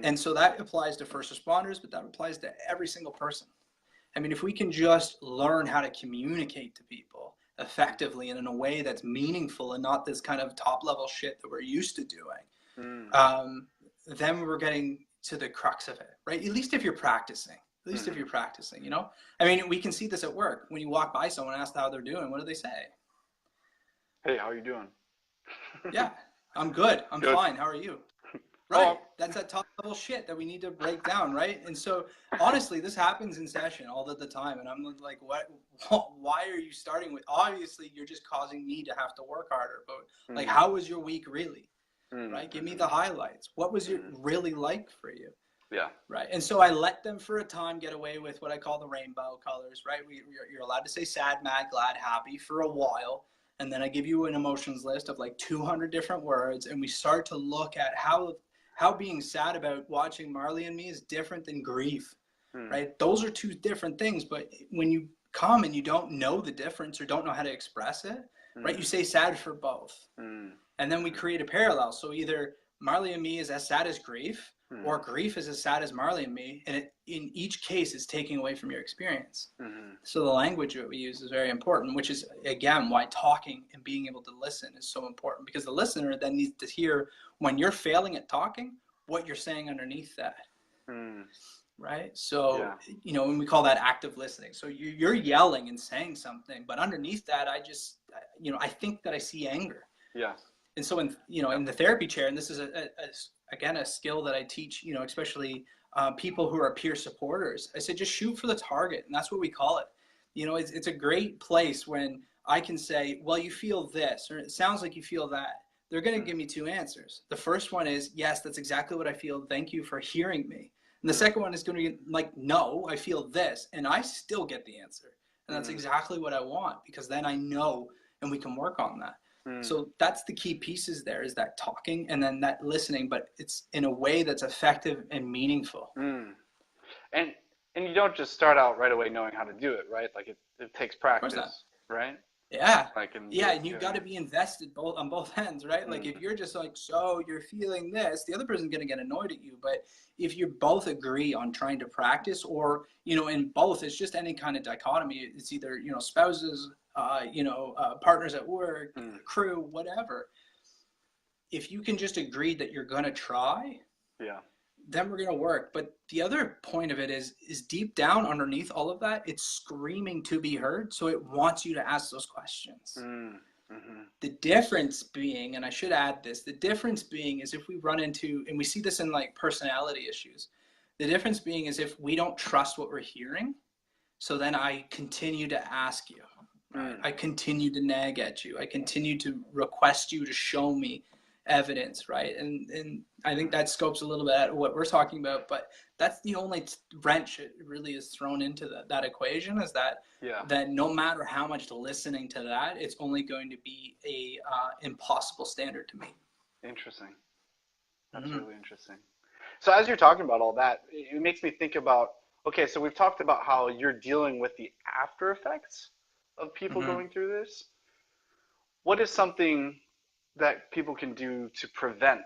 And so that applies to first responders, but that applies to every single person. I mean, if we can just learn how to communicate to people effectively and in a way that's meaningful and not this kind of top level shit that we're used to doing, then we're getting to the crux of it, right? At least if you're practicing, you know? I mean, we can see this at work. When you walk by someone and ask how they're doing, what do they say? Hey, how are you doing? Yeah, I'm good. I'm fine. How are you? Right. That's that top level shit that we need to break down, right? And so honestly, this happens in session all the time. And I'm like, why are you starting with, obviously you're just causing me to have to work harder, but like, how was your week really? Right? Give me the highlights. What was it really like for you? Yeah. Right. And so I let them for a time get away with what I call the rainbow colors, right? You're allowed to say sad, mad, glad, happy for a while. And then I give you an emotions list of like 200 different words. And we start to look at how being sad about watching Marley and Me is different than grief, right? Those are two different things. But when you come and you don't know the difference or don't know how to express it, right? You say sad for both. And then we create a parallel. So either Marley and Me is as sad as grief, or grief is as sad as Marley and Me. And in each case, it's taking away from your experience. So the language that we use is very important, which is, again, why talking and being able to listen is so important, because the listener then needs to hear, when you're failing at talking, what you're saying underneath that. Right? So, you know, when we call that active listening. So you're yelling and saying something, but underneath that, I think that I see anger. Yeah. And so in the therapy chair, and this is again a skill that I teach, you know, especially people who are peer supporters, I said, just shoot for the target. And that's what we call it. You know, it's a great place when I can say, well, you feel this, or it sounds like you feel that. They're going to give me two answers. The first one is, yes, that's exactly what I feel. Thank you for hearing me. And the second one is going to be like, no, I feel this. And I still get the answer. And that's exactly what I want, because then I know, and we can work on that. So that's the key pieces there, is that talking and then that listening, but it's in a way that's effective and meaningful. And you don't just start out right away knowing how to do it, right? Like it takes practice, right? Yeah. Like and you've got to be invested on both ends, right? Like if you're just like, so you're feeling this, the other person's going to get annoyed at you. But if you both agree on trying to practice, or, you know, in both, it's just any kind of dichotomy. It's either, you know, spouses, partners at work, crew, whatever. If you can just agree that you're going to try, Yeah. then we're going to work. But the other point of it is deep down underneath all of that, it's screaming to be heard. So it wants you to ask those questions. The difference being, and I should add this, the difference being is if we run into, and we see this in like personality issues, the difference being is if we don't trust what we're hearing, so then I continue to ask you, I continue to nag at you, I continue to request you to show me evidence, right? And I think that scopes a little bit at what we're talking about, but that's the only wrench it really is thrown into that equation, is that that no matter how much listening to that, it's only going to be a impossible standard to meet. Interesting. That's really interesting. So as you're talking about all that, it makes me think about, okay, so we've talked about how you're dealing with the after effects of people going through this. What is something that people can do to prevent,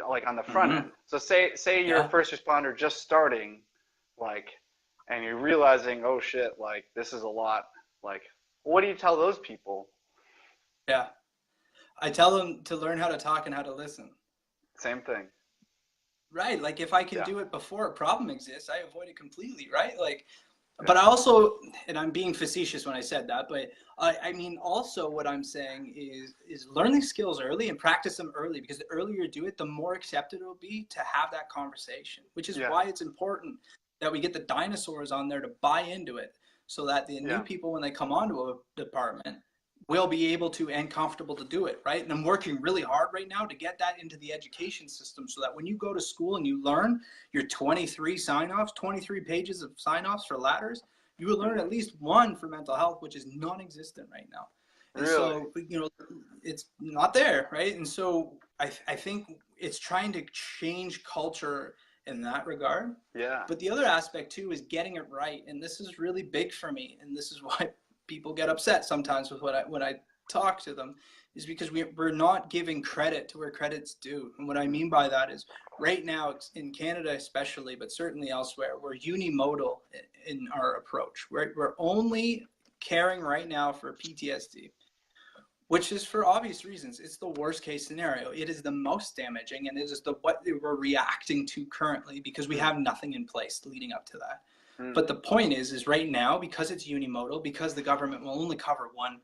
like on the front end? So say you're a first responder just starting, like, and you're realizing, oh shit, like this is a lot. Like, what do you tell those people? Yeah, I tell them to learn how to talk and how to listen. Same thing. Right, like if I can do it before a problem exists, I avoid it completely, right? Like, but I also, and I'm being facetious when I said that, but I mean also what I'm saying is learn these skills early and practice them early, because the earlier you do it, the more accepted it'll be to have that conversation, which is why it's important that we get the dinosaurs on there to buy into it, so that the new people, when they come onto a department, will be able to and comfortable to do it, right? And I'm working really hard right now to get that into the education system, so that when you go to school and you learn your 23 sign-offs, 23 pages of sign-offs for ladders, you will learn at least one for mental health, which is non-existent right now. And so, it's not there, right? And so I think it's trying to change culture in that regard. Yeah. But the other aspect too is getting it right. And this is really big for me. And this is why people get upset sometimes with when I talk to them, is because we're not giving credit to where credit's due. And what I mean by that is, right now in Canada especially, but certainly elsewhere, we're unimodal in our approach. We're only caring right now for PTSD, which is for obvious reasons. It's the worst case scenario. It is the most damaging, and it is what we're reacting to currently, because we have nothing in place leading up to that. But the point is right now, because it's unimodal, because the government will only cover one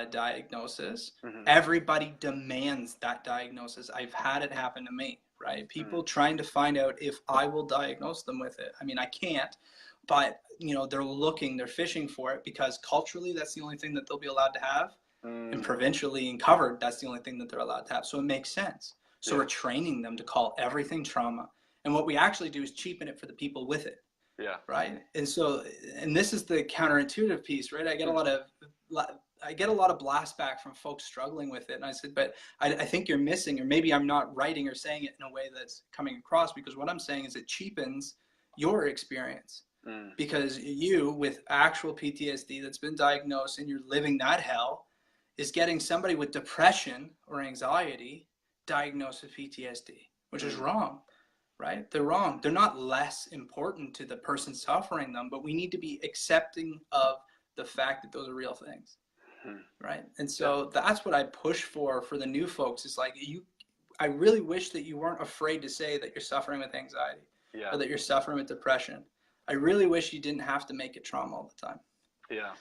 diagnosis, everybody demands that diagnosis. I've had it happen to me, right? People trying to find out if I will diagnose them with it. I mean, I can't, but they're fishing for it, because culturally that's the only thing that they'll be allowed to have, and provincially and covered, that's the only thing that they're allowed to have. So it makes sense. So we're training them to call everything trauma, and what we actually do is cheapen it for the people with it. Yeah. Right. And so, and this is the counterintuitive piece, right? I get a lot of blast back from folks struggling with it. And I said, but I think you're missing, or maybe I'm not writing or saying it in a way that's coming across, because what I'm saying is it cheapens your experience, because you with actual PTSD that's been diagnosed and you're living that hell is getting somebody with depression or anxiety diagnosed with PTSD, which is wrong. Right? They're wrong. They're not less important to the person suffering them, but we need to be accepting of the fact that those are real things. Right? And so that's what I push for the new folks, is like, I really wish that you weren't afraid to say that you're suffering with anxiety, or that you're suffering with depression. I really wish you didn't have to make it trauma all the time. Yeah.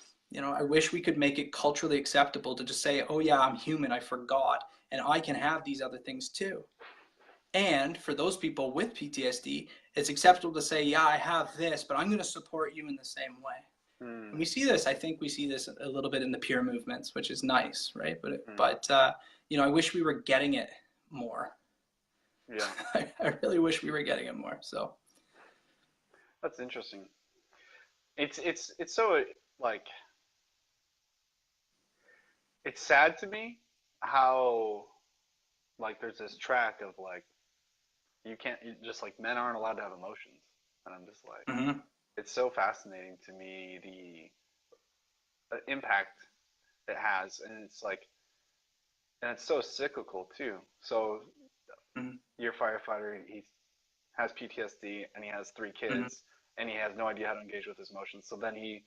I wish we could make it culturally acceptable to just say, oh yeah, I'm human, I forgot, and I can have these other things too. And for those people with PTSD, it's acceptable to say, yeah, I have this, but I'm going to support you in the same way. And we see this, I think we see this a little bit in the peer movements, which is nice, right? But I wish we were getting it more. Yeah. I really wish we were getting it more. So that's interesting. It's so, like, it's sad to me how, like, there's this track of, like, men aren't allowed to have emotions. And I'm just like, it's so fascinating to me, the impact it has. And it's like, and it's so cyclical too. So your firefighter, he has PTSD and he has 3 kids and he has no idea how to engage with his emotions. So then he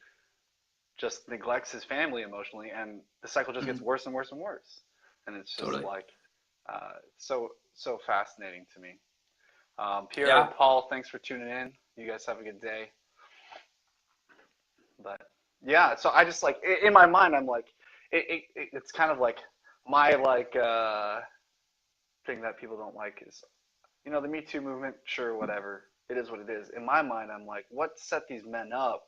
just neglects his family emotionally, and the cycle just gets worse and worse and worse. And it's just Totally. like so fascinating to me. Pierre Yeah. and Paul, thanks for tuning in. You guys have a good day. But yeah, so I just like in my mind, I'm like, it's kind of like my like thing that people don't like is, you know, the Me Too movement. Sure, whatever, it is what it is. In my mind, I'm like, what set these men up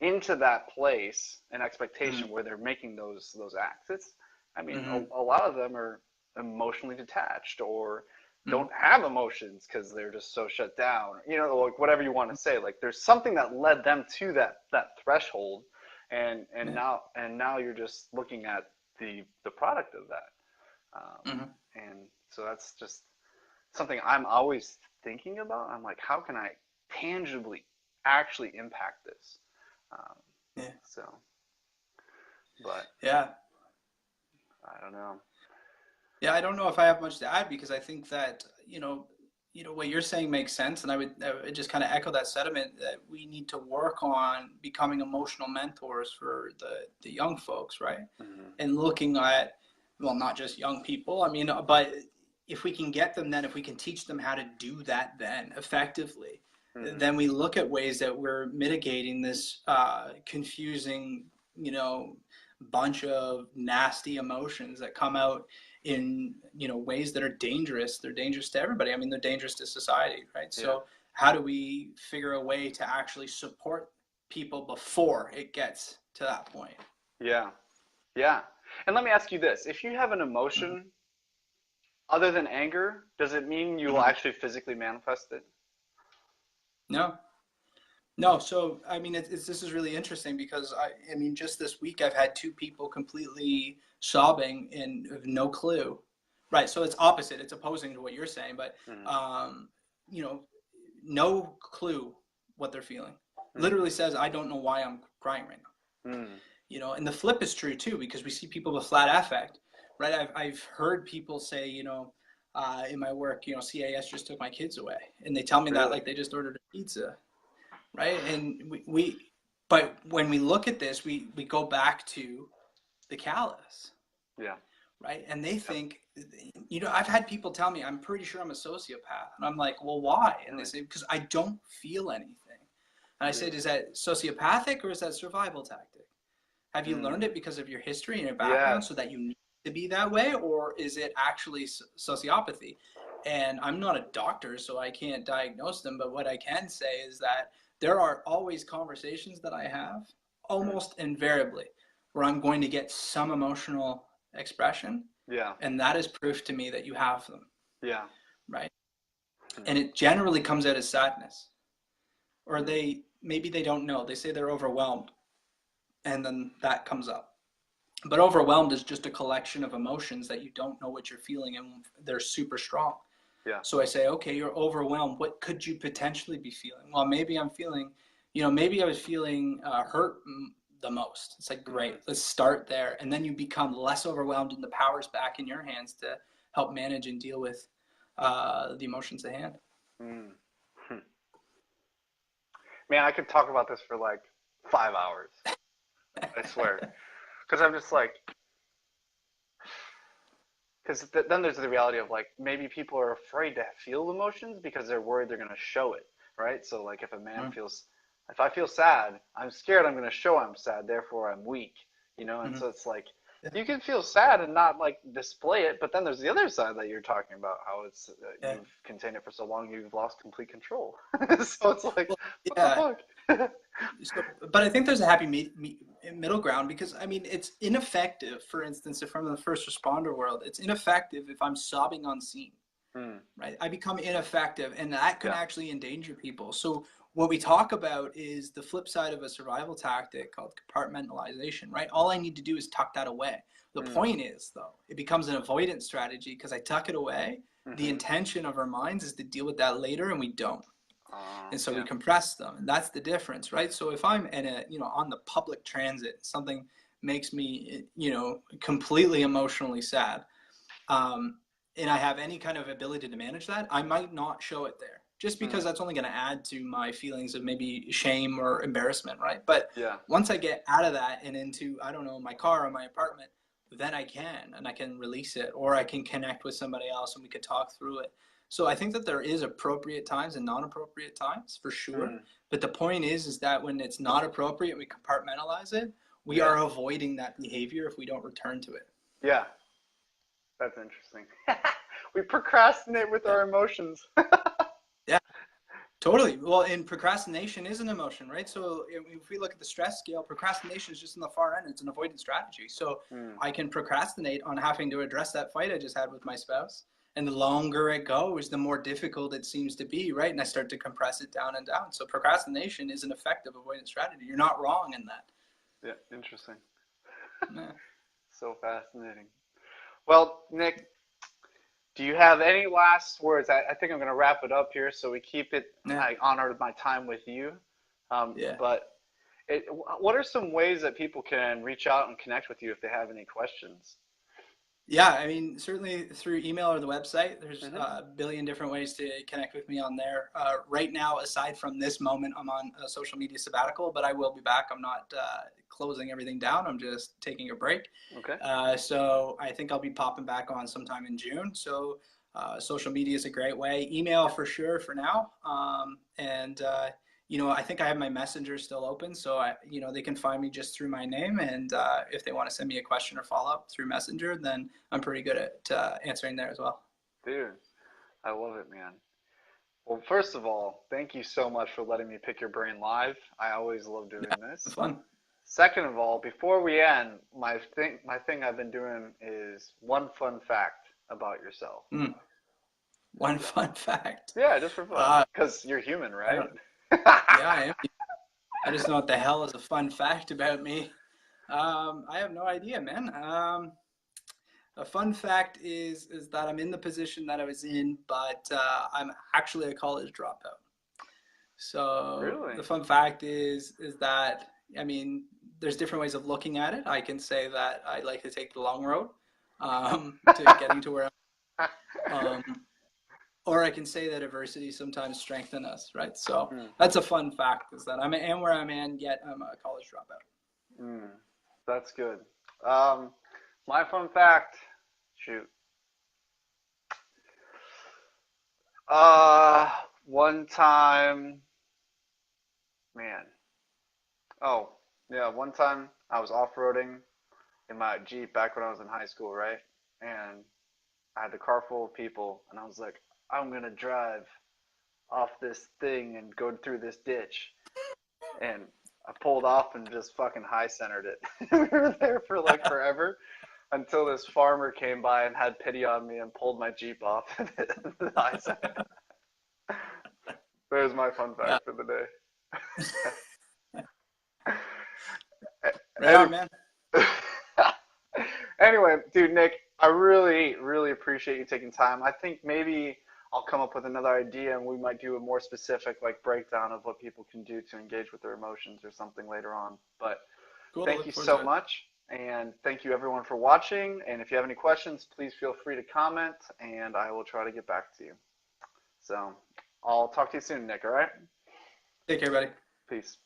into that place and expectation where they're making those acts? It's, I mean, a lot of them are emotionally detached or don't have emotions because they're just so shut down, you know, like whatever you want to say. Like there's something that led them to that threshold, and now you're just looking at the product of that, and so that's just something I'm always thinking about. I'm like, how can I tangibly actually impact this? So, but Yeah. I don't know. Yeah, I don't know if I have much to add, because I think that, what you're saying makes sense. And I would just kind of echo that sentiment that we need to work on becoming emotional mentors for the young folks, right? And looking at, well, not just young people, I mean, but if we can get them, then if we can teach them how to do that then effectively, then we look at ways that we're mitigating this confusing, bunch of nasty emotions that come out in ways that are dangerous. They're dangerous to everybody. I mean, they're dangerous to society, right? Yeah. So how do we figure a way to actually support people before it gets to that point? Yeah. And let me ask you this: if you have an emotion other than anger, does it mean you will actually physically manifest it? No. So, I mean, this is really interesting, because I mean, just this week I've had two people completely sobbing and have no clue. Right. So it's opposite. It's opposing to what you're saying, but, no clue what they're feeling. Literally says, I don't know why I'm crying right now. And the flip is true too, because we see people with flat affect, right? I've heard people say, in my work, CAS just took my kids away, and they tell me that like they just ordered a pizza. Right. And but when we look at this, we go back to the callus. Yeah. Right. And they think, I've had people tell me, I'm pretty sure I'm a sociopath. And I'm like, well, why? And they say, because I don't feel anything. And I said, is that sociopathic or is that survival tactic? Have you learned it because of your history and your background so that you need to be that way? Or is it actually sociopathy? And I'm not a doctor, so I can't diagnose them. But what I can say is that there are always conversations that I have, almost invariably, where I'm going to get some emotional expression. Yeah. And that is proof to me that you have them. Yeah. Right. And it generally comes out as sadness. Or maybe they don't know. They say they're overwhelmed. And then that comes up. But overwhelmed is just a collection of emotions that you don't know what you're feeling, and they're super strong. Yeah. So I say, okay, you're overwhelmed. What could you potentially be feeling? Well, maybe I'm feeling, maybe I was feeling hurt the most. It's like, great, let's start there. And then you become less overwhelmed, and the power's back in your hands to help manage and deal with the emotions at hand. Man, I could talk about this for like 5 hours. I swear. Because I'm just like, because then there's the reality of like, maybe people are afraid to feel emotions because they're worried they're going to show it, right? So like if a man if I feel sad, I'm scared I'm going to show I'm sad, therefore I'm weak, and so it's like, you can feel sad and not like display it, but then there's the other side that you're talking about, how it's, you've contained it for so long, you've lost complete control. So it's like, what the fuck? But I think there's a happy middle ground, because I mean, it's ineffective. For instance, if I'm in the first responder world, it's ineffective if I'm sobbing on scene, right? I become ineffective, and that can actually endanger people. So what we talk about is the flip side of a survival tactic called compartmentalization, right? All I need to do is tuck that away. The point is, though, it becomes an avoidance strategy because I tuck it away. The intention of our minds is to deal with that later, and we don't. And so we compress them, and that's the difference, right? So if I'm in on the public transit, something makes me, completely emotionally sad, and I have any kind of ability to manage that, I might not show it there. just because that's only going to add to my feelings of maybe shame or embarrassment, right? But Yeah. once I get out of that and into, I don't know, my car or my apartment, then I can release it, or I can connect with somebody else and we could talk through it. So I think that there is appropriate times and non-appropriate times for sure. But the point is that when it's not appropriate, we compartmentalize it. We are avoiding that behavior if we don't return to it. Yeah. That's interesting. We procrastinate with our emotions. Yeah, totally. Well, and procrastination is an emotion, right? So if we look at the stress scale, procrastination is just in the far end. It's an avoidance strategy. So I can procrastinate on having to address that fight I just had with my spouse. And the longer it goes, the more difficult it seems to be, right? And I start to compress it down and down. So procrastination is an effective avoidance strategy. You're not wrong in that. Yeah, interesting. Yeah. So fascinating. Well, Nick, do you have any last words? I think I'm going to wrap it up here so we keep it. Yeah. I honor my time with you. But what are some ways that people can reach out and connect with you if they have any questions? Yeah, I mean, certainly through email or the website. There's a billion different ways to connect with me on there. Right now, aside from this moment, I'm on a social media sabbatical, but I will be back. I'm not closing everything down. I'm just taking a break. Okay. So I think I'll be popping back on sometime in June. So social media is a great way. Email for sure for now. I think I have my messenger still open, so they can find me just through my name. And if they want to send me a question or follow up through messenger, then I'm pretty good at answering there as well. Dude, I love it, man. Well, first of all, thank you so much for letting me pick your brain live. I always love doing this. It's fun. Second of all, before we end, my thing I've been doing is one fun fact about yourself. One fun fact. Yeah, just for fun. Because you're human, right? Yeah, I am. I just know what the hell is a fun fact about me. I have no idea, man. A fun fact is that I'm in the position that I was in, but I'm actually a college dropout. So really? The fun fact is that, I mean, there's different ways of looking at it. I can say that I like to take the long road to getting to where I'm or I can say that adversity sometimes strengthens us, right? So that's a fun fact, is that I am where I'm at, yet I'm a college dropout. That's good. My fun fact, shoot. One time, one time I was off-roading in my Jeep back when I was in high school, right? And I had the car full of people, and I was like, I'm going to drive off this thing and go through this ditch. And I pulled off and just fucking high-centered it. We were there for like forever until this farmer came by and had pity on me and pulled my Jeep off the high center. There's my fun fact for the day. Man. Anyway, dude, Nick, I really, really appreciate you taking time. I think maybe I'll come up with another idea and we might do a more specific breakdown of what people can do to engage with their emotions or something later on. But thank you so much. And thank you everyone for watching. And if you have any questions, please feel free to comment and I will try to get back to you. So I'll talk to you soon, Nick, all right? Take care, buddy. Peace.